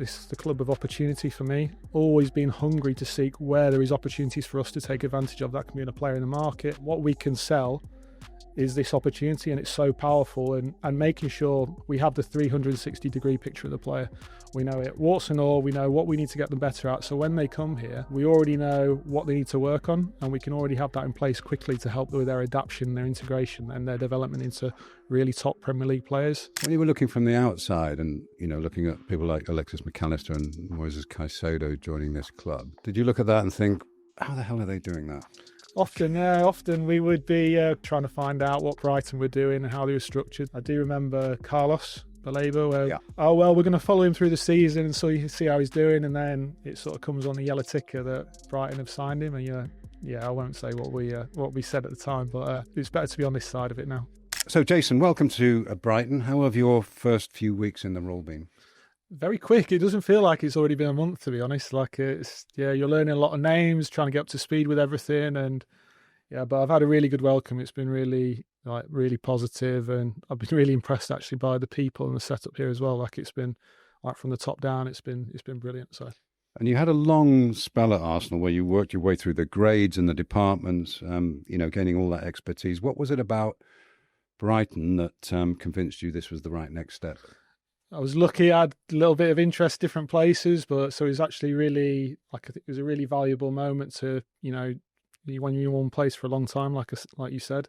This is the club of opportunity for me. Always been hungry to seek where there is opportunities for us to take advantage of. That can be in a player in the market. What we can sell is this opportunity, and it's so powerful, and making sure we have the 360-degree picture of the player. We know it warts and all, we know what we need to get them better at, so when they come here we already know what they need to work on, and we can already have that in place quickly to help with their adaptation, their integration and their development into really top Premier League players. When you were looking from the outside and looking at people like Alexis McAllister and Moises Caicedo joining this club, did you look at that and think, how the hell are they doing that? Often we would be trying to find out what Brighton were doing and how they were structured. I do remember Carlos Baleba, where, we're going to follow him through the season and so you see how he's doing, and then it sort of comes on the yellow ticker that Brighton have signed him, and I won't say what we said at the time, but it's better to be on this side of it now. So Jason, welcome to Brighton. How have your first few weeks in the role been? Very quick. It doesn't feel like it's already been a month, to be honest. Like you're learning a lot of names, trying to get up to speed with everything, and but I've had a really good welcome. It's been really positive, and I've been really impressed actually by the people and the setup here as well. Like it's been from the top down, it's been brilliant. So. And you had a long spell at Arsenal where you worked your way through the grades and the departments, gaining all that expertise. What was it about Brighton that convinced you this was the right next step? I was lucky. I had a little bit of interest, different places, but so it was actually really I think it was a really valuable moment to when you're in one place for a long time, like you said,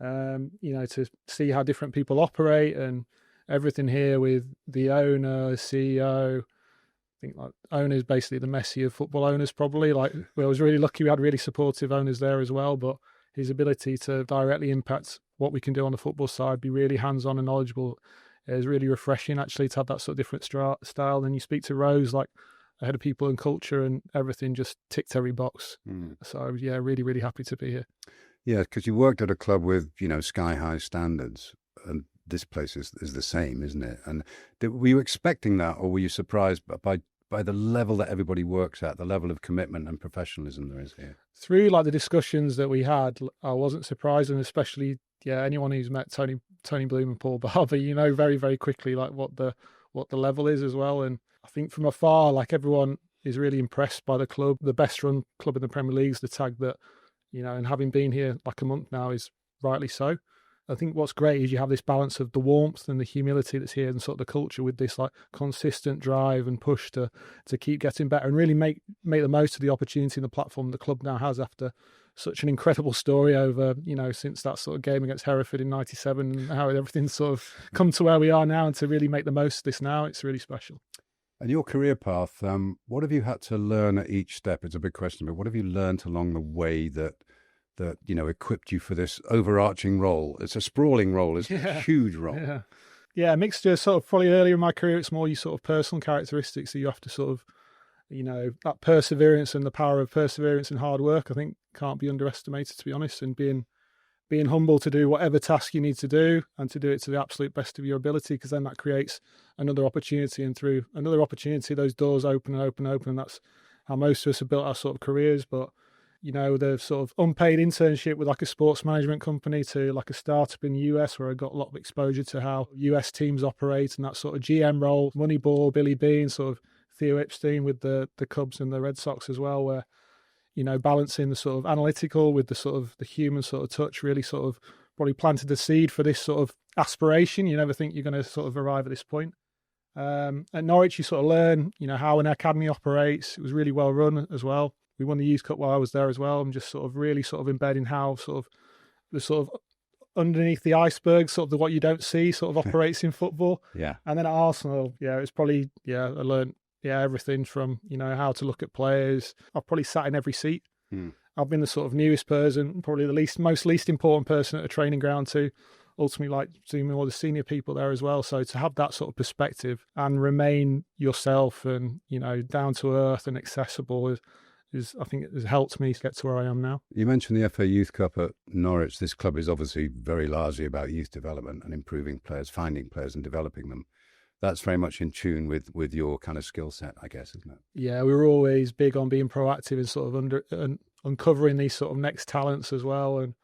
to see how different people operate and everything here with the owner, CEO. I think like owner is basically the Messi of football owners, probably. Like I was really lucky. We had really supportive owners there as well, but his ability to directly impact what we can do on the football side, be really hands-on and knowledgeable. It's really refreshing actually to have that sort of different style. Then you speak to Rose, like a head of people and culture, and everything just ticked every box. So really, really happy to be here. Yeah, because you worked at a club with sky-high standards, and this place is the same, isn't it? And were you expecting that, or were you surprised by the level that everybody works at, the level of commitment and professionalism there is here? Through like the discussions that we had, I wasn't surprised, and especially anyone who's met Tony Bloom and Paul Barber, very, very quickly like what the level is as well. And I think from afar, like everyone is really impressed by the club, the best run club in the Premier League is the tag that, and having been here like a month now is rightly so. I think what's great is you have this balance of the warmth and the humility that's here and sort of the culture with this like consistent drive and push to keep getting better and really make the most of the opportunity and the platform the club now has after such an incredible story over, since that sort of game against Hereford in 97 and how everything's sort of come to where we are now, and to really make the most of this now, it's really special. And your career path, what have you had to learn at each step? It's a big question, but what have you learned along the way that equipped you for this overarching role? It's a sprawling role. It's a huge role. Yeah, a mixture. Sort of probably earlier in my career, it's more your sort of personal characteristics that you have to sort of, that perseverance and the power of perseverance and hard work, I think can't be underestimated, to be honest, and being humble to do whatever task you need to do and to do it to the absolute best of your ability, because then that creates another opportunity, and through another opportunity, those doors open and open and open, and that's how most of us have built our sort of careers. But the sort of unpaid internship with like a sports management company to like a startup in the US, where I got a lot of exposure to how US teams operate, and that sort of GM role, Moneyball, Billy Bean, sort of Theo Epstein with the Cubs and the Red Sox as well, where, balancing the sort of analytical with the sort of the human sort of touch really sort of probably planted the seed for this sort of aspiration. You never think you're going to sort of arrive at this point. At Norwich, you sort of learn, how an academy operates. It was really well run as well. We won the Youth Cup while I was there as well. I'm just sort of really sort of embedding how sort of the sort of underneath the iceberg, sort of what you don't see sort of operates in football. Yeah. And then at Arsenal, it's probably, I learned, everything from, how to look at players. I've probably sat in every seat. I've been the sort of newest person, probably the most least important person at a training ground to ultimately like seeing all the senior people there as well. So to have that sort of perspective and remain yourself and, down to earth and accessible is I think it has helped me get to where I am now. You mentioned the FA Youth Cup at Norwich. This club is obviously very largely about youth development and improving players, finding players and developing them. That's very much in tune with your kind of skill set, I guess, isn't it? Yeah, we were always big on being proactive and sort of uncovering these sort of next talents as well. And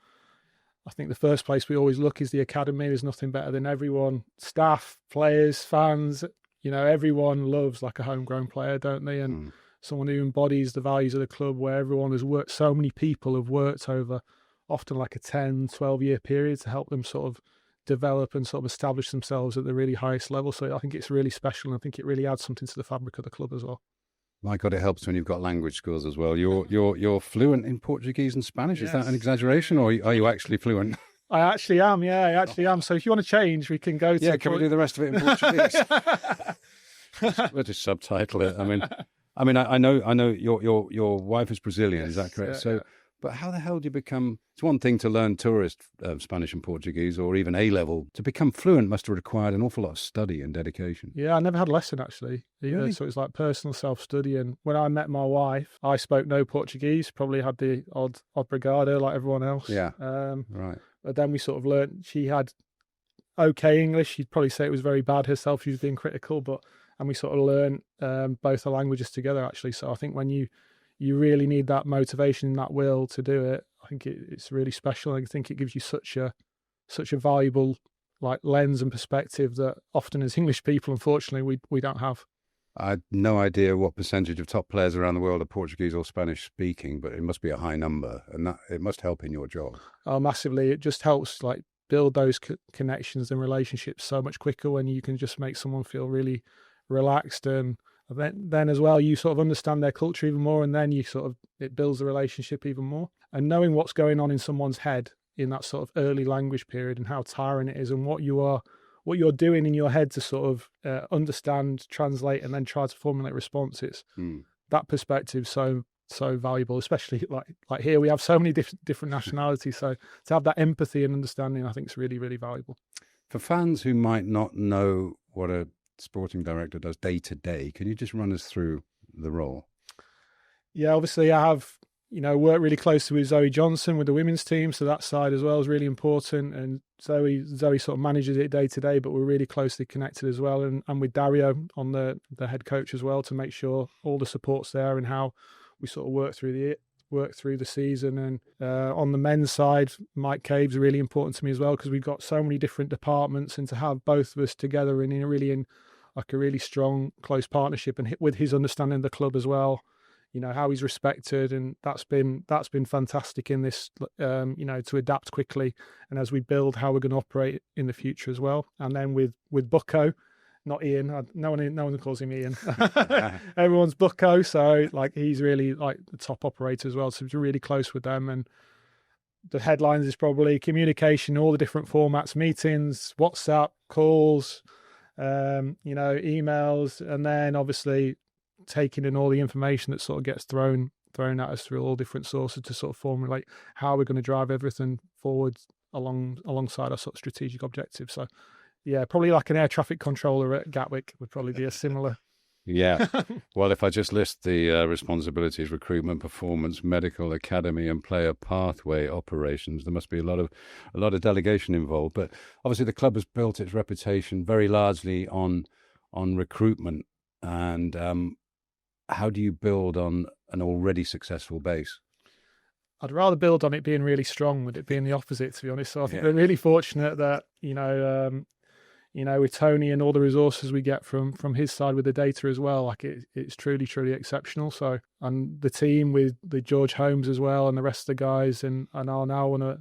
I think the first place we always look is the academy. There's nothing better than everyone, staff, players, fans, everyone loves like a homegrown player, don't they? And someone who embodies the values of the club, where everyone has worked, so many people have worked over often like a 10, 12-year period to help them sort of develop and sort of establish themselves at the really highest level. So I think it's really special, and I think it really adds something to the fabric of the club as well. My God, it helps when you've got language skills as well. You're fluent in Portuguese and Spanish. Yes. Is that an exaggeration, or are you actually fluent? I actually am. Yeah, I actually am. So if you want to change, we can go to... Yeah, can we do the rest of it in Portuguese? We'll just subtitle it. I know your wife is Brazilian. Yes, is that correct? Yeah, But how the hell do you become... It's one thing to learn tourist Spanish and Portuguese, or even A-level. To become fluent must have required an awful lot of study and dedication. Yeah, I never had a lesson, actually, either. Really? So it was like personal self-study. And when I met my wife, I spoke no Portuguese, probably had the odd obrigado like everyone else. Yeah, right. But then we sort of learned, she had okay English. She'd probably say it was very bad herself. She was being critical, and we sort of learned both the languages together, actually. So I think when you really need that motivation and that will to do it, I think it's really special. I think it gives you such a valuable like lens and perspective that often as English people, unfortunately, we don't have. I had no idea what percentage of top players around the world are Portuguese or Spanish speaking, but it must be a high number, and that it must help in your job. Oh, massively. It just helps like build those connections and relationships so much quicker when you can just make someone feel really relaxed, and then as well you sort of understand their culture even more, and then it builds the relationship even more. And knowing what's going on in someone's head in that sort of early language period, and how tiring it is, and what you're doing in your head to sort of understand, translate, and then try to formulate responses. That perspective so valuable, especially like here we have so many different nationalities. So to have that empathy and understanding, I think is really, really valuable. For fans who might not know what a sporting director does day to day, can you just run us through the role? Yeah, obviously I have worked really closely with Zoe Johnson with the women's team, so that side as well is really important. And Zoe sort of manages it day to day, but we're really closely connected as well, and with Dario on the head coach as well, to make sure all the support's there and how we sort of work through the season. And on the men's side, Mike Cabe's really important to me as well, because we've got so many different departments, and to have both of us together in a really strong, close partnership, and with his understanding of the club as well, how he's respected, and that's been fantastic in this, to adapt quickly, and as we build how we're going to operate in the future as well. And then with Bucco, not Ian, no one calls him Ian. Everyone's Bucco, so like he's really like the top operator as well. So we're really close with them, and the headlines is probably communication, all the different formats, meetings, WhatsApp calls, emails, and then obviously taking in all the information that sort of gets thrown at us through all different sources to sort of formulate how we're going to drive everything forward alongside our sort of strategic objectives. So yeah, probably like an air traffic controller at Gatwick would probably be a similar. Yeah. Well, if I just list the responsibilities: recruitment, performance, medical, academy, and player pathway operations, there must be a lot of delegation involved. But obviously the club has built its reputation very largely on recruitment. And how do you build on an already successful base? I'd rather build on it being really strong than it being the opposite, to be honest. So I think we're really fortunate that, with Tony and all the resources we get from his side with the data as well, like it's truly, truly exceptional. So, and the team with George Holmes as well, and the rest of the guys, and are now one of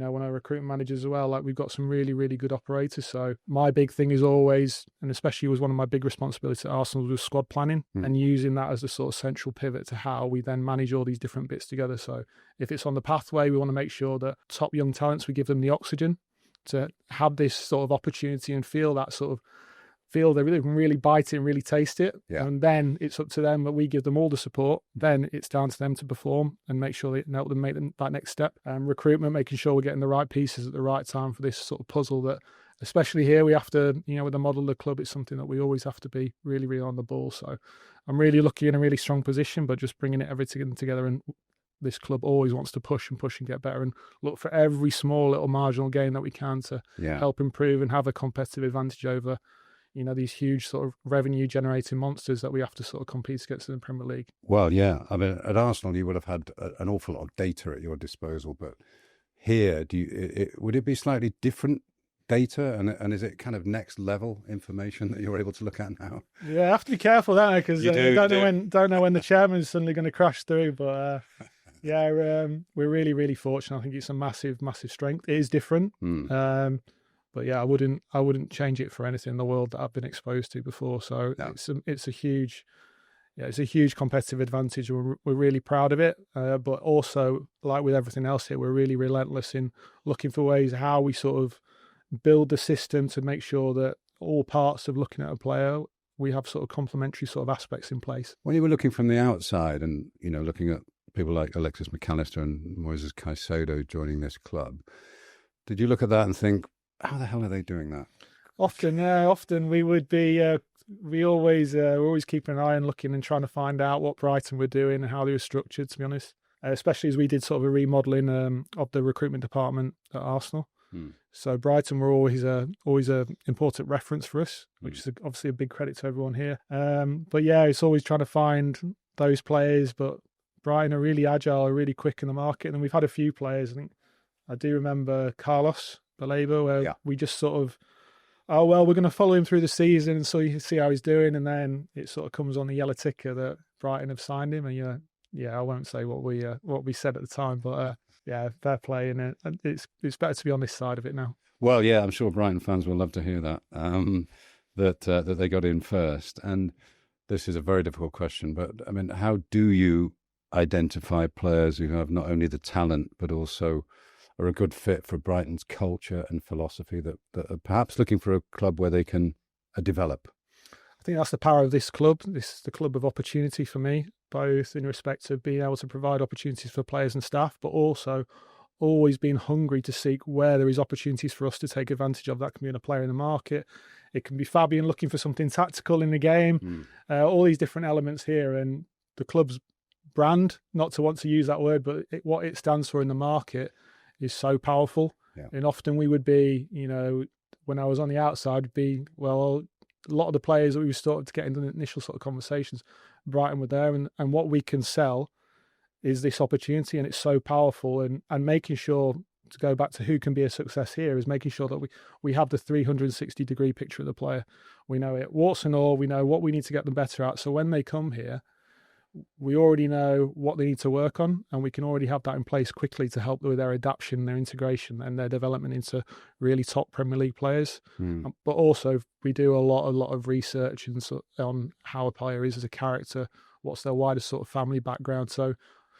our recruitment managers as well, like we've got some really, really good operators. So my big thing is always, and especially was one of my big responsibilities at Arsenal, was squad planning, and using that as a sort of central pivot to how we then manage all these different bits together. So if it's on the pathway, we want to make sure that top young talents, we give them the oxygen to have this sort of opportunity and feel they can really bite it and really taste it. Yeah. And then it's up to them, that we give them all the support. Then it's down to them to perform and make sure they help them make that next step. Recruitment, making sure we're getting the right pieces at the right time for this sort of puzzle that, especially here, we have to, with the model of the club, it's something that we always have to be really, really on the ball. So I'm really lucky in a really strong position, but just bringing everything together, and this club always wants to push and get better, and look for every small little marginal gain that we can to help improve and have a competitive advantage over these huge sort of revenue generating monsters that we have to sort of compete against in the Premier League. Well, yeah. I mean, at Arsenal, you would have had an awful lot of data at your disposal, but here, would it be slightly different data, and is it kind of next level information that you're able to look at now? Yeah, I have to be careful, don't I? Because You do, don't know when the chairman's suddenly going to crash through. But yeah, we're really, really fortunate. I think it's a massive, massive strength. It is different. But yeah, I wouldn't change it for anything in the world that I've been exposed to before. So it's a huge competitive advantage. We're really proud of it. But also, like with everything else here, we're really relentless in looking for ways how we sort of build the system to make sure that all parts of looking at a player, we have sort of complementary sort of aspects in place. When you were looking from the outside and, looking at people like Alexis McAllister and Moises Caicedo joining this club, did you look at that and think, how the hell are they doing that? Often we would be, we're always keeping an eye on looking and trying to find out what Brighton were doing and how they were structured, to be honest. Especially as we did sort of a remodelling of the recruitment department at Arsenal. So Brighton were always a important reference for us, which is obviously a big credit to everyone here. But yeah, it's always trying to find those players. But Brighton are really agile, really quick in the market, and we've had a few players. I do remember Carlos Baleba, where we just sort of, we're going to follow him through the season and so you can see how he's doing, and then it sort of comes on the yellow ticker that Brighton have signed him, and I won't say what we said at the time, but fair play, and it's better to be on this side of it now. Well, yeah, I'm sure Brighton fans will love to hear that that they got in first. And this is a very difficult question, but I mean, how do you identify players who have not only the talent but also are a good fit for Brighton's culture and philosophy that are perhaps looking for a club where they can develop? I think that's the power of this club. This is the club of opportunity for me, both in respect of being able to provide opportunities for players and staff, but also always being hungry to seek where there is opportunities for us to take advantage of. That can be in a player in the market. It can be Fabian looking for something tactical in the game. All these different elements here, and the club's brand, not to want to use that word, but what it stands for in the market is so powerful. And often we would be, when I was on the outside, would be, well, a lot of the players that we started to get into the initial sort of conversations, Brighton were there, and what we can sell is this opportunity, and it's so powerful, and making sure, to go back to who can be a success here, is making sure that we have the 360-degree picture of the player. We know it, warts and all, we know what we need to get them better at, so when they come here, we already know what they need to work on, and we can already have that in place quickly to help with their adaptation, their integration, and their development into really top Premier League players. But also, we do a lot of research on how a player is as a character, what's their wider sort of family background. So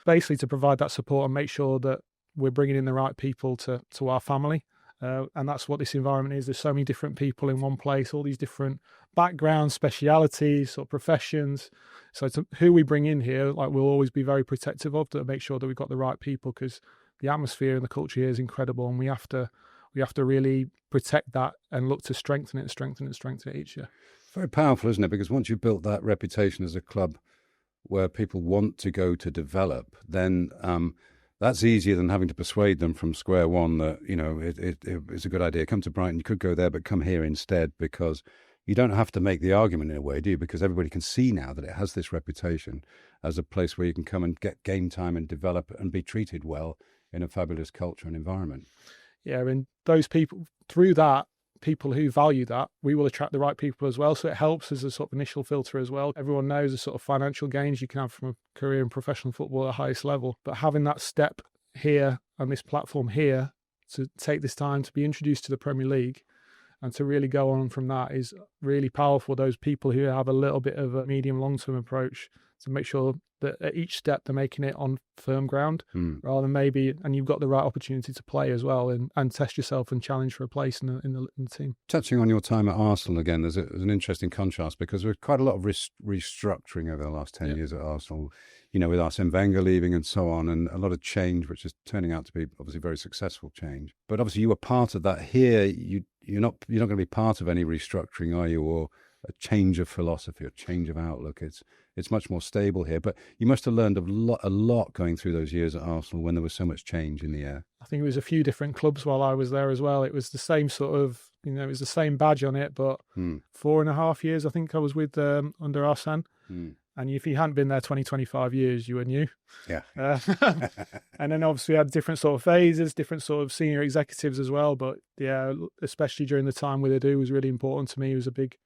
basically to provide that support and make sure that we're bringing in the right people to our family. And that's what this environment is. There's so many different people in one place, all these different backgrounds, specialities, or professions. So who we bring in here, like, we'll always be very protective of, to make sure that we've got the right people, because the atmosphere and the culture here is incredible, and we have to really protect that and look to strengthen it each year. Very powerful, isn't it? Because once you've built that reputation as a club where people want to go to develop, then that's easier than having to persuade them from square one that, it's a good idea. Come to Brighton, you could go there, but come here instead, because you don't have to make the argument in a way, do you? Because everybody can see now that it has this reputation as a place where you can come and get game time and develop and be treated well in a fabulous culture and environment. Yeah, and those people, through that, people who value that, we will attract the right people as well. So it helps as a sort of initial filter as well. Everyone knows the sort of financial gains you can have from a career in professional football at the highest level. But having that step here on this platform here to take this time to be introduced to the Premier League and to really go on from that is really powerful. Those people who have a little bit of a medium long-term approach to make sure that at each step they're making it on firm ground, rather than maybe, and you've got the right opportunity to play as well and test yourself and challenge for a place in the team. Touching on your time at Arsenal again, there's an interesting contrast, because there was quite a lot of restructuring over the last 10 years at Arsenal, with Arsene Wenger leaving and so on, and a lot of change, which is turning out to be obviously very successful change. But obviously you were part of that. Here, you're not going to be part of any restructuring, are you, or a change of philosophy, a change of outlook? It's much more stable here. But you must have learned a lot going through those years at Arsenal when there was so much change in the air. I think it was a few different clubs while I was there as well. It was the same sort of, it was the same badge on it, but 4.5 years I think I was with under Arsene. And if you hadn't been there 20, 25 years, you were new. Yeah. And then obviously we had different sort of phases, different sort of senior executives as well. But yeah, especially during the time with Edu was really important to me. He was a big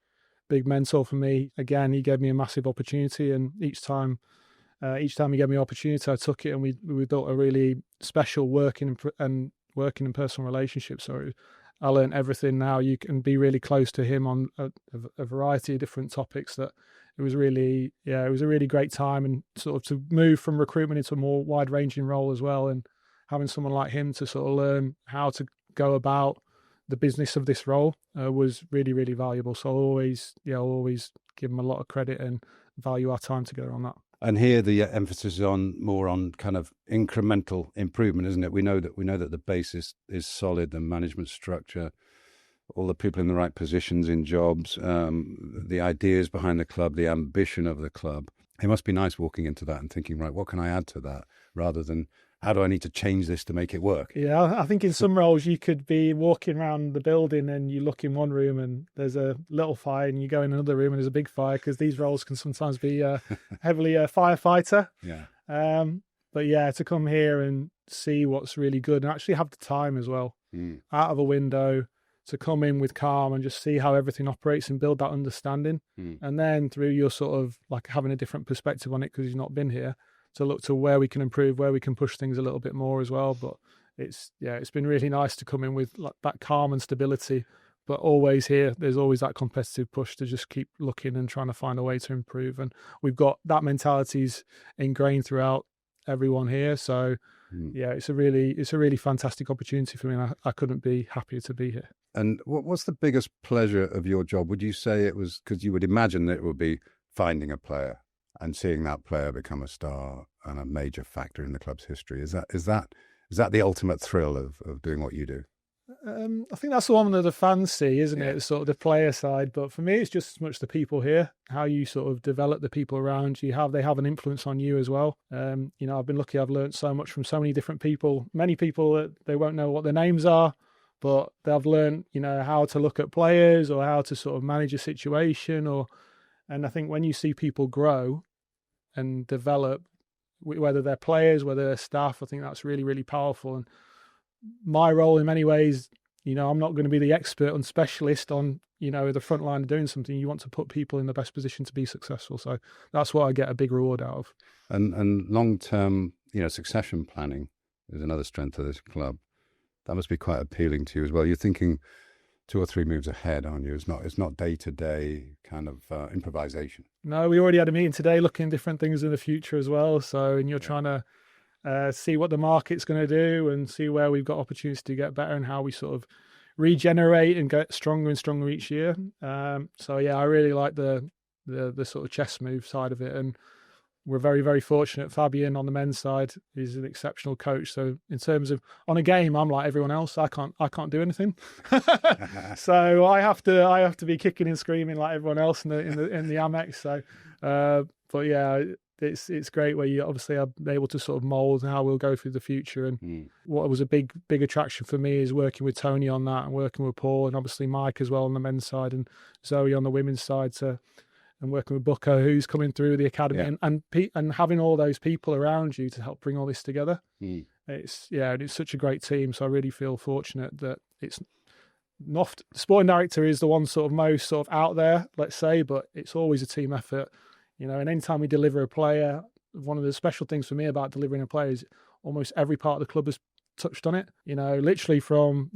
mentor for me. Again, he gave me a massive opportunity, and each time he gave me an opportunity, I took it, and we built a really special working and personal relationship. So I learned everything. Now you can be really close to him on a variety of different topics. That it was really, it was a really great time, and sort of to move from recruitment into a more wide-ranging role as well, and having someone like him to sort of learn how to go about the business of this role was really, really valuable. So I'll always give him a lot of credit and value our time together on that. And here the emphasis is more on kind of incremental improvement, isn't it? We know that the basis is solid, the management structure, all the people in the right positions in jobs, the ideas behind the club, the ambition of the club. It must be nice walking into that and thinking, right, what can I add to that, rather than how do I need to change this to make it work? Yeah, I think in some roles you could be walking around the building and you look in one room and there's a little fire, and you go in another room and there's a big fire, because these roles can sometimes be heavily a firefighter. Yeah. But yeah, to come here and see what's really good and actually have the time as well, out of a window, to come in with calm and just see how everything operates and build that understanding. And then through your sort of like having a different perspective on it, because you've not been here, to look to where we can improve, where we can push things a little bit more as well. But it's been really nice to come in with like that calm and stability, but always here, there's always that competitive push to just keep looking and trying to find a way to improve. And we've got that mentality's ingrained throughout everyone here. So yeah, it's a really fantastic opportunity for me, and I couldn't be happier to be here. And what's the biggest pleasure of your job? Would you say it was, because you would imagine that it would be finding a player and seeing that player become a star and a major factor in the club's history? Is that the ultimate thrill of doing what you do? I think that's the one that the fans see, isn't it? Sort of the player side. But for me, it's just as much the people here, how you sort of develop the people around you. They have an influence on you as well. I've been lucky. I've learned so much from so many different people. Many people that they won't know what their names are, but they've learned, how to look at players or how to sort of manage a situation. And I think when you see people grow and develop, whether they're players, whether they're staff, I think that's really, really powerful. And my role in many ways, I'm not going to be the expert and specialist on, the front line of doing something. You want to put people in the best position to be successful. So that's what I get a big reward out of. And long-term, succession planning is another strength of this club. That must be quite appealing to you as well. You're thinking 2 or 3 moves ahead, aren't you? It's not day-to-day kind of improvisation. No, we already had a meeting today looking at different things in the future as well. So, and you're trying to see what the market's going to do and see where we've got opportunities to get better and how we sort of regenerate and get stronger and stronger each year. So yeah, I really like the sort of chess move side of it, and we're very, very fortunate. Fabian on the men's side is an exceptional coach. So in terms of on a game, I'm like everyone else. I can't do anything. So I have to be kicking and screaming like everyone else in the Amex. So, but yeah, it's great where you obviously are able to sort of mould how we'll go through the future. And what was a big attraction for me is working with Tony on that, and working with Paul, and obviously Mike as well on the men's side, and Zoe on the women's side. And working with Booker, who's coming through the academy, and having all those people around you to help bring all this together. It's such a great team. So I really feel fortunate that it's not, the sporting director is the one sort of most sort of out there, let's say, but it's always a team effort. And anytime we deliver a player, one of the special things for me about delivering a player is almost every part of the club has touched on it. Literally from,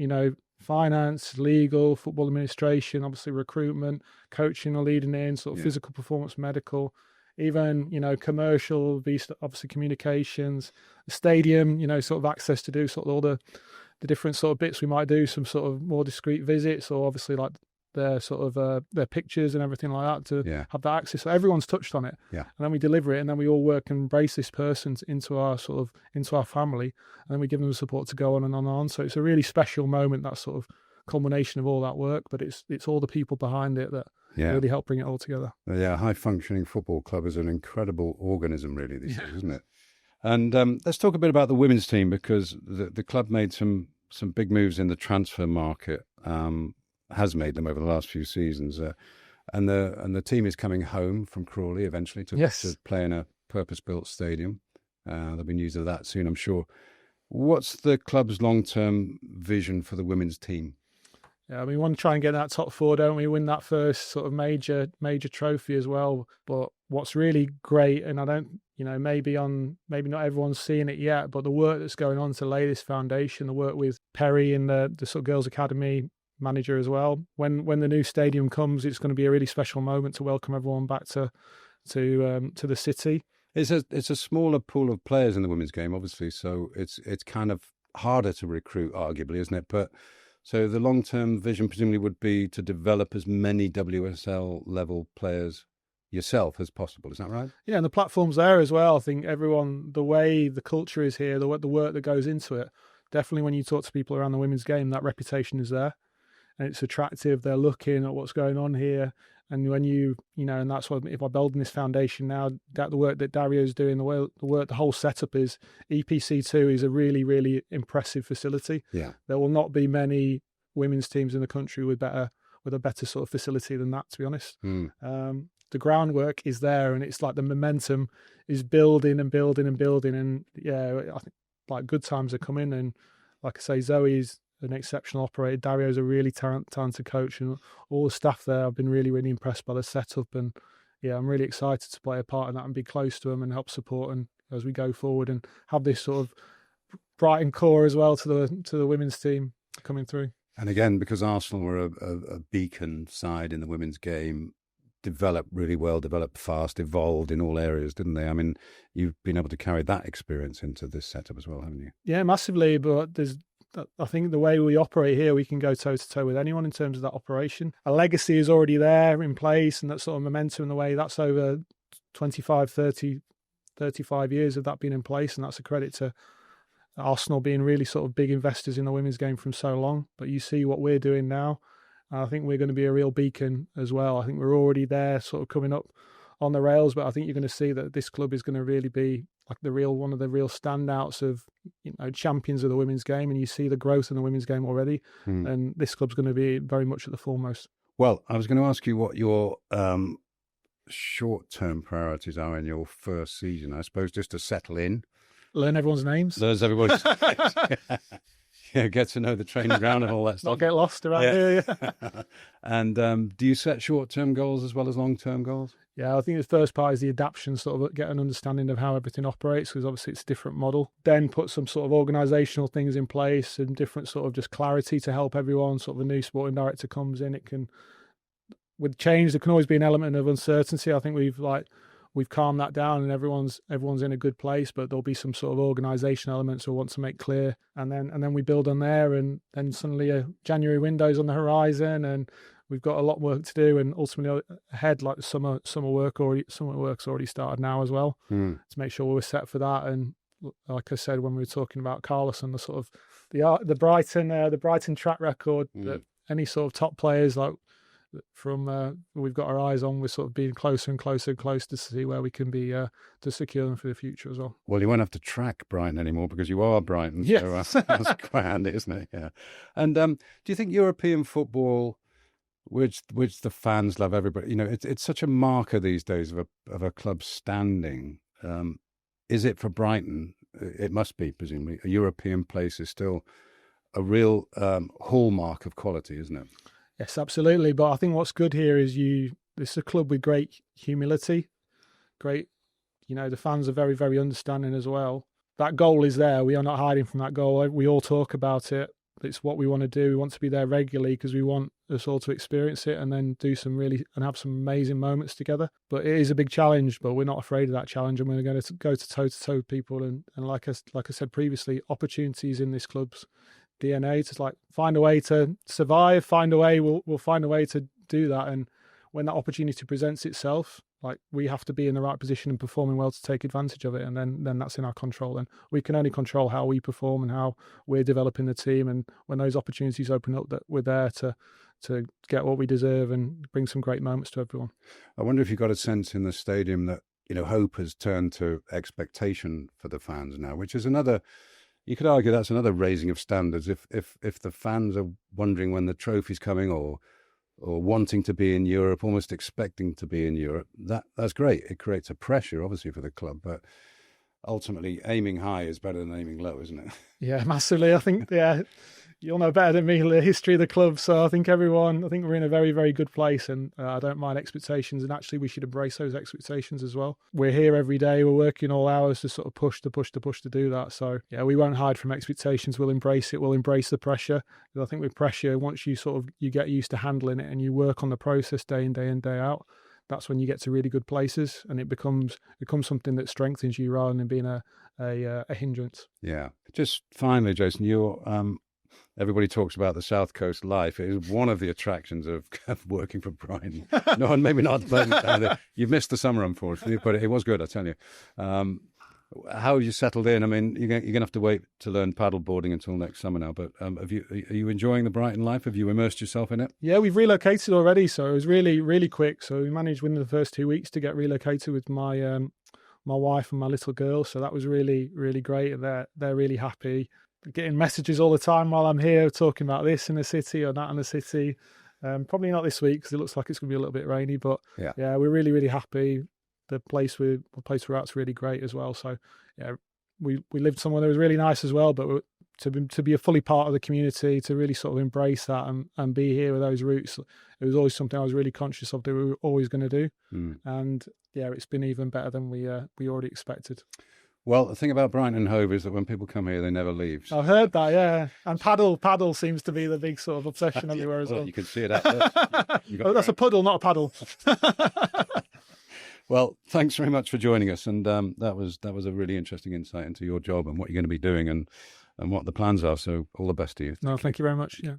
finance, legal, football administration, obviously recruitment, coaching or leading in, sort of physical performance, medical, even, commercial, obviously communications, the stadium, sort of access to do sort of all the different sort of bits we might do, some sort of more discreet visits, or obviously like their sort of their pictures and everything like that to have that access. So everyone's touched on it. And then we deliver it, and then we all work and embrace this person into our family, and then we give them the support to go on and on and on. So it's a really special moment, that sort of culmination of all that work, but it's all the people behind it that really help bring it all together. A high functioning football club is an incredible organism really these days, isn't it? And let's talk a bit about the women's team, because the club made some big moves in the transfer market, has made them over the last few seasons. And the team is coming home from Crawley eventually to play in a purpose-built stadium. There'll be news of that soon, I'm sure. What's the club's long-term vision for the women's team? Yeah, we want to try and get that top four, don't we? Win that first sort of major trophy as well. But what's really great, and I don't, maybe not everyone's seeing it yet, but the work that's going on to lay this foundation, the work with Perry and the sort of girls' academy manager as well. When the new stadium comes, it's going to be a really special moment to welcome everyone back to the city. It's a smaller pool of players in the women's game, obviously, so it's kind of harder to recruit, arguably, isn't it? But so the long-term vision presumably would be to develop as many WSL level players yourself as possible. Is that right? Yeah, and the platform's there as well. I think everyone, the way the culture is here, the work that goes into it, definitely when you talk to people around the women's game, that reputation is there. And it's attractive. They're looking at what's going on here. And when and that's what, if I'm building this foundation now, that the work that Dario's doing, the whole setup is, EPC2 is a really, really impressive facility. Yeah. There will not be many women's teams in the country with a better sort of facility than that, to be honest. The groundwork is there, and it's like the momentum is building and building and building. And yeah, I think like good times are coming. And like I say, Zoe's an exceptional operator. Dario's a really talented coach, and all the staff there, I've been really, really impressed by the setup. And yeah, I'm really excited to play a part in that and be close to them and help support and as we go forward and have this sort of Brighton core as well to the women's team coming through. And again, because Arsenal were a beacon side in the women's game, developed really well, developed fast, evolved in all areas, didn't they? I mean, you've been able to carry that experience into this setup as well, haven't you? Yeah, massively. But I think the way we operate here, we can go toe-to-toe with anyone in terms of that operation. A legacy is already there in place, and that sort of momentum in the way, that's over 25, 30, 35 years of that being in place, and that's a credit to Arsenal being really sort of big investors in the women's game from so long. But you see what we're doing now, and I think we're going to be a real beacon as well. I think we're already there sort of coming up on the rails, but I think you're going to see that this club is going to really be like one of the real standouts of champions of the women's game, and you see the growth in the women's game already. And this club's going to be very much at the foremost. Well, I was going to ask you what your short-term priorities are in your first season. I suppose just to settle in, learn everyone's names. Learn everyone's names. Yeah, get to know the training ground and all that stuff. Not get lost around here. Yeah. And do you set short-term goals as well as long-term goals? Yeah, I think the first part is the adaptation, sort of get an understanding of how everything operates, because obviously it's a different model. Then put some sort of organisational things in place and different sort of just clarity to help everyone. Sort of a new sporting director comes in, with change, there can always be an element of uncertainty. I think we've calmed that down, and everyone's in a good place, but there'll be some sort of organisation elements we want to make clear, and then we build on there, and then suddenly a January window's on the horizon, and we've got a lot of work to do, and ultimately ahead, like the summer work's already started now as well, to make sure we're set for that. And like I said when we were talking about Carlos and the sort of the Brighton track record, that any sort of top players like from we've got our eyes on, we're sort of being closer and closer and closer to see where we can be to secure them for the future as well. Well, you won't have to track Brighton anymore because you are Brighton. Yes. So that's quite handy, isn't it? Yeah. And do you think European football, which the fans love, everybody, it's such a marker these days of a club's standing. Is it for Brighton? It must be, presumably. A European place is still a real hallmark of quality, isn't it? Yes, absolutely. But I think what's good here is this is a club with great humility, great, the fans are very, very understanding as well. That goal is there. We are not hiding from that goal. We all talk about it. It's what we want to do. We want to be there regularly because we want us all to experience it and then have some amazing moments together. But it is a big challenge, but we're not afraid of that challenge, and we're going to go to toe-to-toe with people. And like I said previously, opportunities in this club's DNA to find a way to survive, we'll find a way to do that. And when that opportunity presents itself, we have to be in the right position and performing well to take advantage of it, and then that's in our control. And we can only control how we perform and how we're developing the team, and when those opportunities open up, that we're there to get what we deserve and bring some great moments to everyone. I wonder if you got a sense in the stadium that hope has turned to expectation for the fans now, which is another. You could argue that's another raising of standards. If the fans are wondering when the trophy's coming or or wanting to be in Europe, almost expecting to be in Europe. That's great. It creates a pressure, obviously, for the club, but ultimately aiming high is better than aiming low, isn't it? Yeah, massively. I think, yeah, you'll know better than me the history of the club. So I think we're in a very, very good place, and I don't mind expectations. And actually, we should embrace those expectations as well. We're here every day. We're working all hours to sort of push to do that. So yeah, we won't hide from expectations. We'll embrace it. We'll embrace the pressure. Because I think with pressure, once you get used to handling it and you work on the process day in, day out, that's when you get to really good places, and it becomes something that strengthens you rather than being a hindrance. Yeah. Just finally, Jason, you're everybody talks about the South Coast life. It is one of the attractions of working for Brighton. No, and maybe not. But you've missed the summer, unfortunately, but it was good, I tell you. How have you settled in? I mean, you're going to have to wait to learn paddle boarding until next summer now, but are you enjoying the Brighton life? Have you immersed yourself in it? Yeah, we've relocated already, so it was really, really quick. So we managed within the first 2 weeks to get relocated with my wife and my little girl. So that was really, really great. And they're really happy. Getting messages all the time while I'm here talking about this in the city or that in the city. Probably not this week because it looks like it's going to be a little bit rainy, but yeah, we're really, really happy. The place we're at's really great as well. So yeah, we lived somewhere that was really nice as well, but to be a fully part of the community, to really sort of embrace that and be here with those roots, it was always something I was really conscious of that we were always going to do. And yeah, it's been even better than we already expected. Well, the thing about Brighton and Hove is that when people come here, they never leave. I've heard that, yeah. And paddle seems to be the big sort of obsession everywhere as well. You can see it out there. That's a puddle, not a paddle. Well, thanks very much for joining us, and that was a really interesting insight into your job and what you're going to be doing and what the plans are. So all the best to you. No, thank you very much. Yeah.